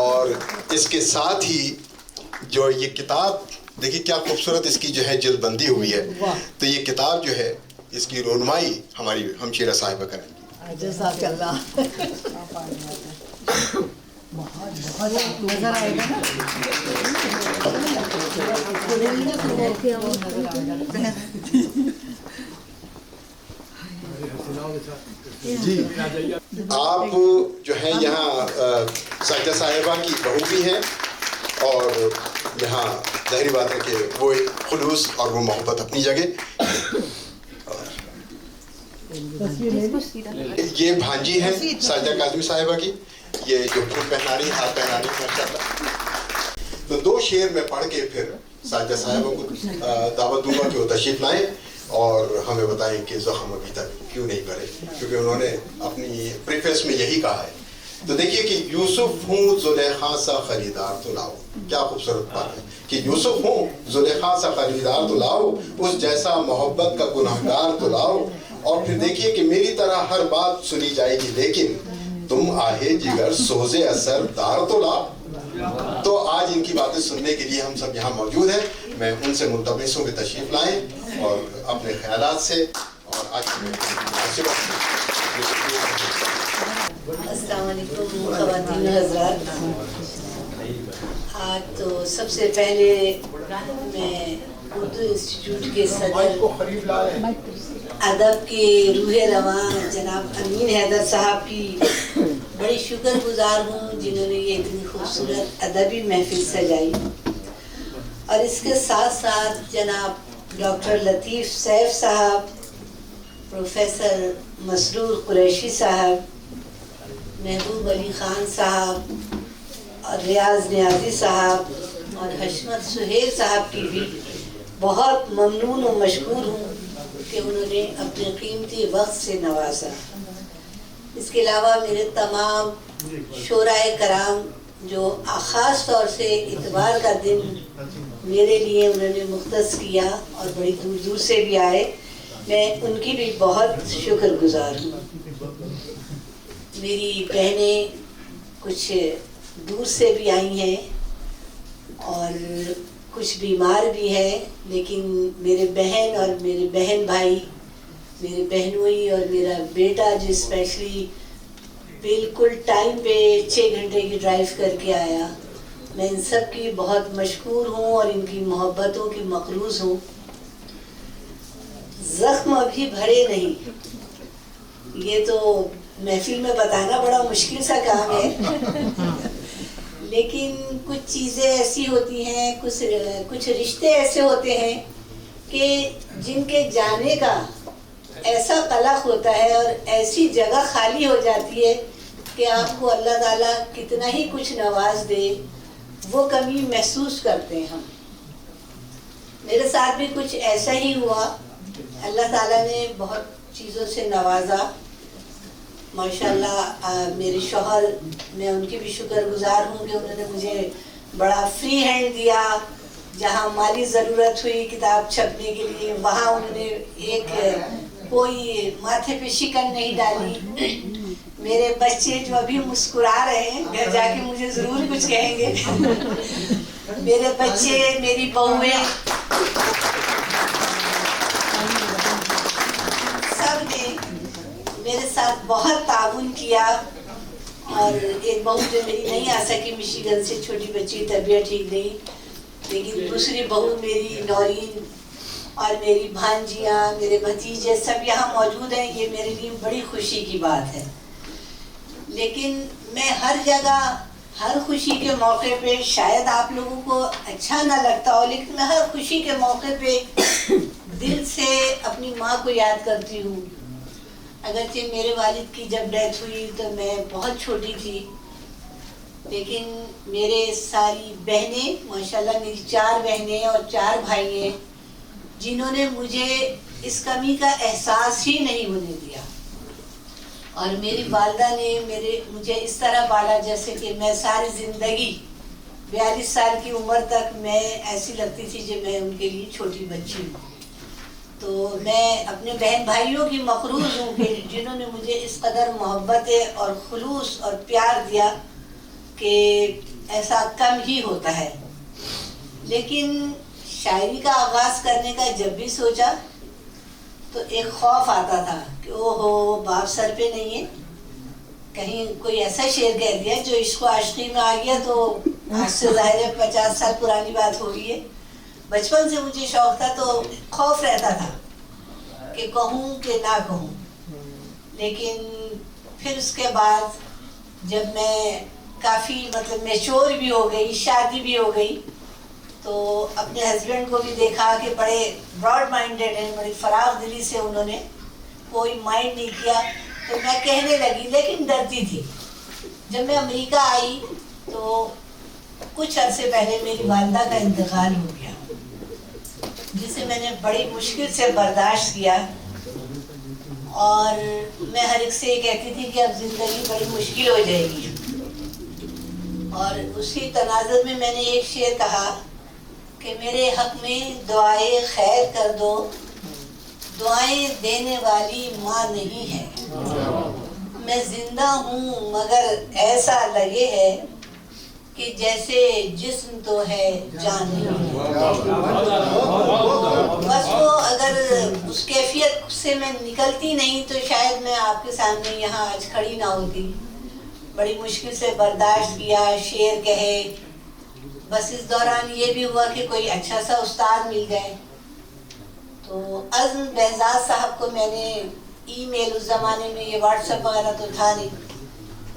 اور اس کے ساتھ ہی جو یہ کتاب دیکھیے کیا خوبصورت اس کی جو ہے جلد بندی ہوئی ہے. تو یہ کتاب جو ہے اس کی رونمائی ہماری ہمشیرہ صاحبہ کریں گی. جزاک اللہ. نظر آئے گا جی آپ جو ہے یہاں ساجدہ صاحبہ کی بہو بھی ہیں اور یہاں ظاہری بات ہے کہ وہ ایک خلوص اور وہ محبت اپنی جگہ. یہ بھانجی ہیں ساجدہ کاظمی صاحبہ کی, یہ جو پھول پہنا رہی ہاتھ پہنا رہی ماشاء اللہ. تو 2 شعر میں پڑھ کے پھر ساجدہ صاحبہ کو دعوت دوں گا کہ وہ تشریف لائیں اور ہمیں بتائیں کہ زخم ابھی تک کیوں نہیں بھرے, کیونکہ انہوں نے اپنی پریفیس میں یہی کہا ہے. تو دیکھیے کہ یوسف ہوں زلیخا سا خریدار تو لاؤ, کیا خوبصورت بات ہے کہ یوسف ہوں زلیخا سا خریدار تو لاؤ, اس جیسا محبت کا گنہگار تو لاؤ. اور پھر دیکھیے کہ میری طرح ہر بات سنی جائے گی لیکن تم آہے جگر سوزے اثر دار تو لاؤ. تو آج ان کی باتیں سننے کے لیے ہم سب یہاں موجود ہیں. میں ان سے ملتمس ہوں کہ تشریف لائیں اور اپنے خیالات سے اور آج السلام علیکم خواتین حضرات. آج تو سب سے پہلے میں اردو انسٹیٹیوٹ کے صدر ادب کے روح رواں جناب امین حیدر صاحب کی بڑی شکر گزار ہوں جنہوں نے یہ اتنی خوبصورت ادبی محفل سجائی. اور اس کے ساتھ ساتھ جناب ڈاکٹر لطیف سیف صاحب, پروفیسر مسرور قریشی صاحب, محبوب علی خان صاحب اور ریاض نیازی صاحب اور حشمت سہیل صاحب کی بھی بہت ممنون و مشکور ہوں کہ انہوں نے اپنے قیمتی وقت سے نوازا. اس کے علاوہ میرے تمام شورائے کرام جو خاص طور سے اتوار کا دن میرے لیے انہوں نے مختص کیا اور بڑی دور دور سے بھی آئے, میں ان کی بھی بہت شکر گزار ہوں. میری بہنیں کچھ دور سے بھی آئی ہیں اور کچھ بیمار بھی ہیں, لیکن میرے بہن اور میرے بہن بھائی, میرے بہنوئی اور میرا بیٹا جو اسپیشلی بالکل ٹائم پہ 6 گھنٹے کی ڈرائیو کر کے آیا, میں ان سب کی بہت مشکور ہوں اور ان کی محبتوں کی مقروض ہوں. زخم ابھی بھرے نہیں, یہ تو محفل میں بتانا بڑا مشکل سا کام ہے, لیکن کچھ چیزیں ایسی ہوتی ہیں, کچھ رشتے ایسے ہوتے ہیں کہ جن کے جانے کا ایسا قلق ہوتا ہے اور ایسی جگہ خالی ہو جاتی ہے کہ آپ کو اللہ تعالیٰ کتنا ہی کچھ نواز دے وہ کمی محسوس کرتے ہیں ہم. میرے ساتھ بھی کچھ ایسا ہی ہوا, اللہ تعالیٰ نے بہت چیزوں سے نوازا ماشاءاللہ. میرے شوہر, میں ان کی بھی شکر گزار ہوں کہ انہوں نے مجھے بڑا فری ہینڈ دیا. جہاں مالی ضرورت ہوئی کتاب چھپنے کے لیے وہاں انہوں نے ایک کوئی ماتھے پہ شکن نہیں ڈالی. میرے بچے جو ابھی مسکرا رہے ہیں گھر جا کے مجھے ضرور کچھ کہیں گے. میرے بچے, میری بہویں, سب نے میرے ساتھ بہت تعاون کیا. اور ایک بہو جو میری نہیں آ سکی مشیگن سے, چھوٹی بچی طبیعت ٹھیک نہیں, لیکن دوسری بہو میری نورین اور میری بھانجیاں, میرے بھتیجے سب یہاں موجود ہیں. یہ میرے لیے بڑی خوشی کی بات ہے. لیکن میں ہر جگہ ہر خوشی کے موقع پہ, شاید آپ لوگوں کو اچھا نہ لگتا ہو, لیکن میں ہر خوشی کے موقع پہ دل سے اپنی ماں کو یاد کرتی ہوں. اگرچہ میرے والد کی جب ڈیتھ ہوئی تو میں بہت چھوٹی تھی, لیکن میرے ساری بہنیں, ماشاءاللہ میری 4 بہنیں اور 4 بھائی ہیں, جنہوں نے مجھے اس کمی کا احساس ہی نہیں ہونے دیا. اور میری والدہ نے مجھے اس طرح پالا جیسے کہ میں ساری زندگی 42 سال کی عمر تک میں ایسی لگتی تھی جو میں ان کے لیے چھوٹی بچی ہوں. تو میں اپنے بہن بھائیوں کی مقروض ہوں کہ جنہوں نے مجھے اس قدر محبت اور خلوص اور پیار دیا کہ ایسا کم ہی ہوتا ہے، لیکن شاعری کا آغاز کرنے کا جب بھی سوچا تو ایک خوف آتا تھا کہ او ہو باپ سر پہ نہیں ہے، کہیں کوئی ایسا شعر کہہ دیا جو عشق و عاشقی میں آ گیا تو آج سے ظاہر ہے 50 سال پرانی بات ہو گئی ہے۔ بچپن سے مجھے شوق تھا تو خوف رہتا تھا کہ کہوں کہ نہ کہوں، لیکن پھر اس کے بعد جب میں کافی میچور بھی ہو گئی، شادی بھی ہو گئی، تو اپنے ہسبینڈ کو بھی دیکھا کہ بڑے براڈ مائنڈیڈ ہیں، بڑی فراغ دلی سے انہوں نے کوئی مائنڈ نہیں کیا، تو میں کہنے لگی، لیکن ڈرتی تھی۔ جب میں امریکہ آئی تو کچھ عرصے پہلے میری والدہ کا انتقال ہو گیا، جسے میں نے بڑی مشکل سے برداشت کیا، اور میں ہر ایک سے یہ کہتی تھی کہ اب زندگی بڑی مشکل ہو جائے گی، اور اسی تناظر میں نے ایک شعر کہا کہ میرے حق میں دعائے خیر کر دو، دعائیں دینے والی ماں نہیں ہے، میں زندہ ہوں مگر ایسا لگے ہے کہ جیسے جسم تو ہے جان نہیں ہے۔ بس وہ اگر اس کیفیت سے میں نکلتی نہیں تو شاید میں آپ کے سامنے یہاں آج کھڑی نہ ہوتی۔ بڑی مشکل سے برداشت کیا، شعر کہے، بس اس دوران یہ بھی ہوا کہ کوئی اچھا سا استاد مل گئے، تو عزم بہزاد صاحب کو میں نے ای میل، اس زمانے میں یہ واٹس ایپ وغیرہ تو تھا نہیں،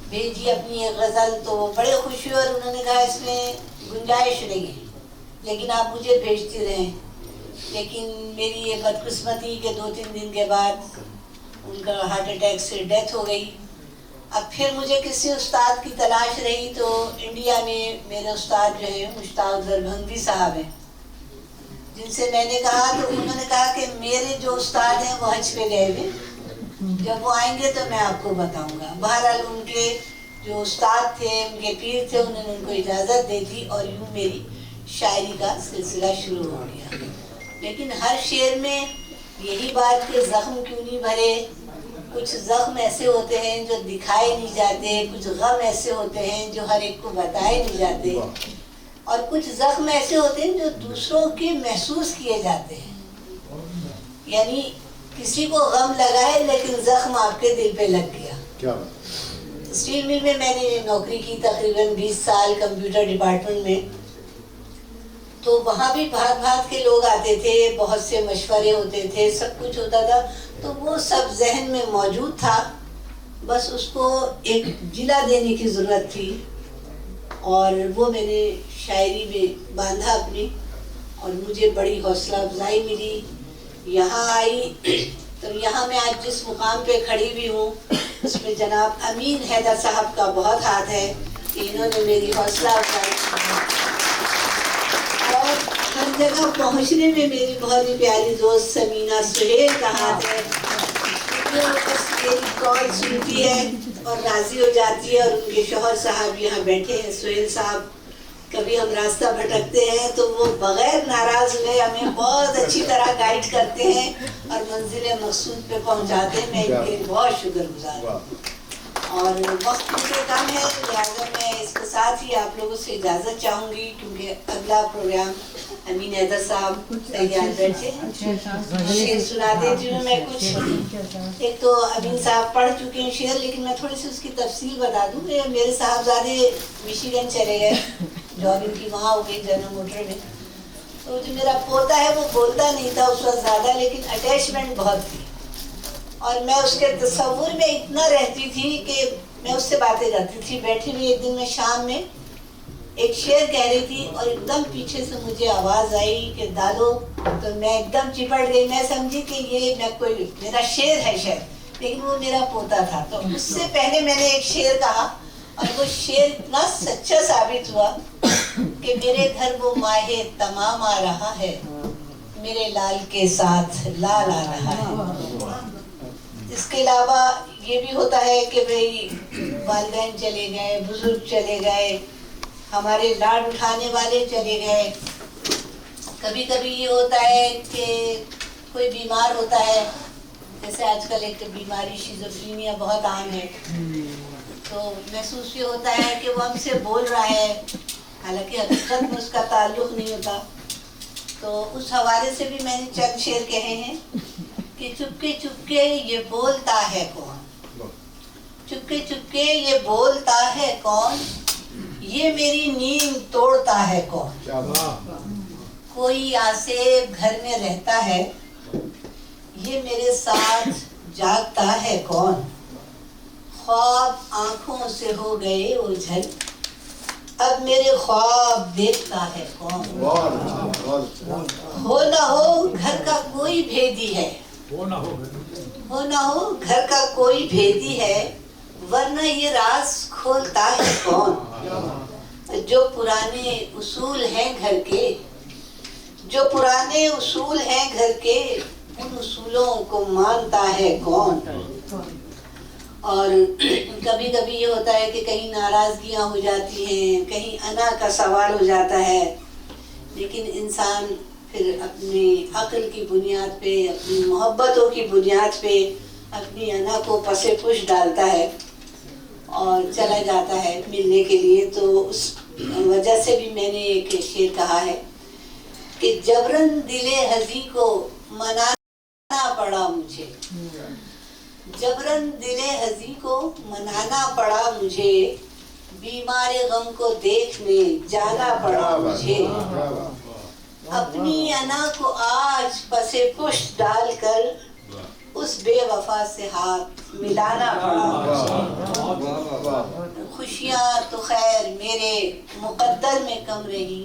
بھیجی اپنی ایک غزل، تو وہ بڑے خوش ہوئے اور انہوں نے کہا اس میں گنجائش نہیں ہے لیکن آپ مجھے بھیجتے رہیں۔ لیکن میری یہ بدقسمتی کہ 2-3 دن کے بعد ان کا ہارٹ اٹیک سے ڈیتھ ہو گئی۔ اب پھر مجھے کسی استاد کی تلاش رہی تو انڈیا میں میرے استاد جو ہیں مشتاق دربھنگی صاحب ہیں، جن سے میں نے کہا تو انہوں نے کہا کہ میرے جو استاد ہیں وہ حج پہ گئے ہوئے، جب وہ آئیں گے تو میں آپ کو بتاؤں گا۔ بہرحال ان کے جو استاد تھے، ان کے پیر تھے، انہوں نے ان کو اجازت دے دی اور یوں میری شاعری کا سلسلہ شروع ہو گیا۔ لیکن ہر شعر میں یہی بات کہ زخم کیوں نہیں بھرے، کچھ زخم ایسے ہوتے ہیں جو دکھائے نہیں جاتے، کچھ غم ایسے ہوتے ہیں جو ہر ایک کو بتائے نہیں جاتے، اور کچھ زخم ایسے ہوتے ہیں جو دوسروں کے محسوس کیے جاتے ہیں۔ یعنی کسی کو غم لگا ہے لیکن زخم آپ کے دل پہ لگ گیا۔ اسٹیل مل میں نے نوکری کی تقریباً 20 سال کمپیوٹر ڈپارٹمنٹ میں، تو وہاں بھی بھات بھات کے لوگ آتے تھے، بہت سے مشورے ہوتے تھے، سب کچھ ہوتا تھا، تو وہ سب ذہن میں موجود تھا، بس اس کو ایک جلا دینے کی ضرورت تھی، اور وہ میں نے شاعری میں باندھا اپنی، اور مجھے بڑی حوصلہ افزائی ملی۔ یہاں آئی تو یہاں میں آج جس مقام پہ کھڑی بھی ہوں اس میں جناب امین حیدر صاحب کا بہت ہاتھ ہے کہ انہوں نے میری حوصلہ افزائی کی، اور ہر جگہ پہنچنے میں میری بہت ہی پیاری دوست سمینہ سہیل کا ہاتھ ہے، جو بس میری کال سنتی ہے اور راضی ہو جاتی ہے، اور ان کے شوہر صاحب یہاں بیٹھے ہیں سہیل صاحب، کبھی ہم راستہ بھٹکتے ہیں تو وہ بغیر ناراض ہوئے ہمیں بہت اچھی طرح گائیڈ کرتے ہیں اور منزل مقصود پہ پہنچاتے ہیں۔ میں ان کے بہت شکر گزار ہوں، اور وقت مجھے کم ہے لہٰذا میں اس کے ساتھ ہی آپ لوگوں سے اجازت چاہوں گی، کیونکہ اگلا پروگرام امین حیدر صاحب تیار بیٹھے شعر سنا دیتی ہوں میں کچھ۔ ایک تو امین صاحب پڑھ چکے ہیں شعر، لیکن میں تھوڑی سی اس کی تفصیل بتا دوں کہ میرے صاحبزادے مشیگن چلے گئے، جاب ان کی وہاں ہو گئی جنرل موٹر میں، تو جو میرا پوتا ہے وہ بولتا نہیں تھا اس وقت زیادہ، لیکن اٹیچمنٹ بہت تھی، اور میں اس کے تصور میں اتنا رہتی تھی کہ میں اس سے باتیں کرتی تھی۔ بیٹھی ہوئی ایک دن میں شام میں ایک شعر کہہ رہی تھی اور ایک دم پیچھے سے مجھے آواز آئی کہ دادو، تو میں ایک دم چپٹ گئی، میں سمجھی کہ یہ میں کوئی میرا شعر ہے شاید، لیکن وہ میرا پوتا تھا۔ تو اس سے پہلے میں نے ایک شعر کہا اور وہ شعر اتنا سچا ثابت ہوا کہ میرے گھر وہ ماہ تمام آ رہا ہے، میرے لال کے ساتھ لال آ رہا ہے۔ اس کے علاوہ یہ بھی ہوتا ہے کہ بھئی والدین چلے گئے، بزرگ چلے گئے، ہمارے لاڈ اٹھانے والے چلے گئے، کبھی کبھی یہ ہوتا ہے کہ کوئی بیمار ہوتا ہے، جیسے آج کل ایک بیماری شیزوفرینیا بہت عام ہے، تو تو محسوس یہ ہوتا ہے کہ وہ ہم سے بول رہا ہے، حالانکہ حقیقت میں اس کا تعلق نہیں ہوتا. تو اس حوالے سے بھی میں نے چند شعر کہے ہیں کہ چپکے چپکے یہ بولتا ہے کون، چپکے چپکے یہ بولتا ہے کون، یہ میری نیند توڑتا ہے کون. کوئی آسیب گھر میں رہتا ہے، یہ میرے ساتھ جاگتا ہے کون. خواب آنکھوں سے ہو گئے اوجھل، اب میرے خواب دیکھتا ہے کون. ہو نہ ہو گھر کا کوئی بھیدی ہے، ہو نہ ہو گھر کا کوئی بھیدی ہے، ورنہ یہ راز کھولتا ہے کون. جو پرانے اصول ہیں گھر کے، جو پرانے اصول ہیں گھر کے، ان اصولوں کو مانتا ہے کون. اور کبھی کبھی یہ ہوتا ہے کہ کہیں ناراضگیاں ہو جاتی ہیں، کہیں انا کا سوال ہو جاتا ہے، لیکن انسان پھر اپنی عقل کی بنیاد پہ، اپنی محبتوں کی بنیاد پہ اپنی انا کو پس پش ڈالتا ہے اور چلا جاتا ہے ملنے کے لیے. تو اس وجہ سے بھی میں نے ایک شعر کہا ہے کہ جبرن دل ہزی کو منانا پڑا مجھے، جبرن دل ہزی کو منانا پڑا مجھے، بیمار غم کو دیکھنے جانا پڑا مجھے. اپنی انا کو آج پس پشت ڈال کر اس بے وفا سے ہاتھ ملانا پڑا. خوشیاں تو خیر میرے مقدر میں کم رہی،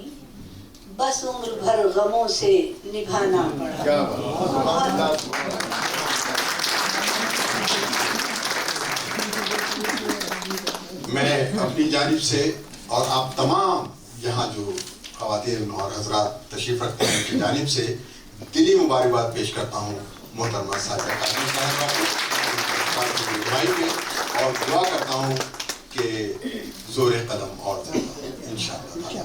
بس عمر بھر غموں سے نبھانا پڑا. میں اپنی جانب سے اور آپ تمام یہاں جو خواتین اور حضرات تشریف رکھتے ہیں ان کی جانب سے دلی مبارکباد پیش کرتا ہوں محترمہ ساجدہ کاظمی صاحبہ کو رہنمائی میں، اور دعا کرتا ہوں کہ زور قدم اور زیادہ انشاءاللہ.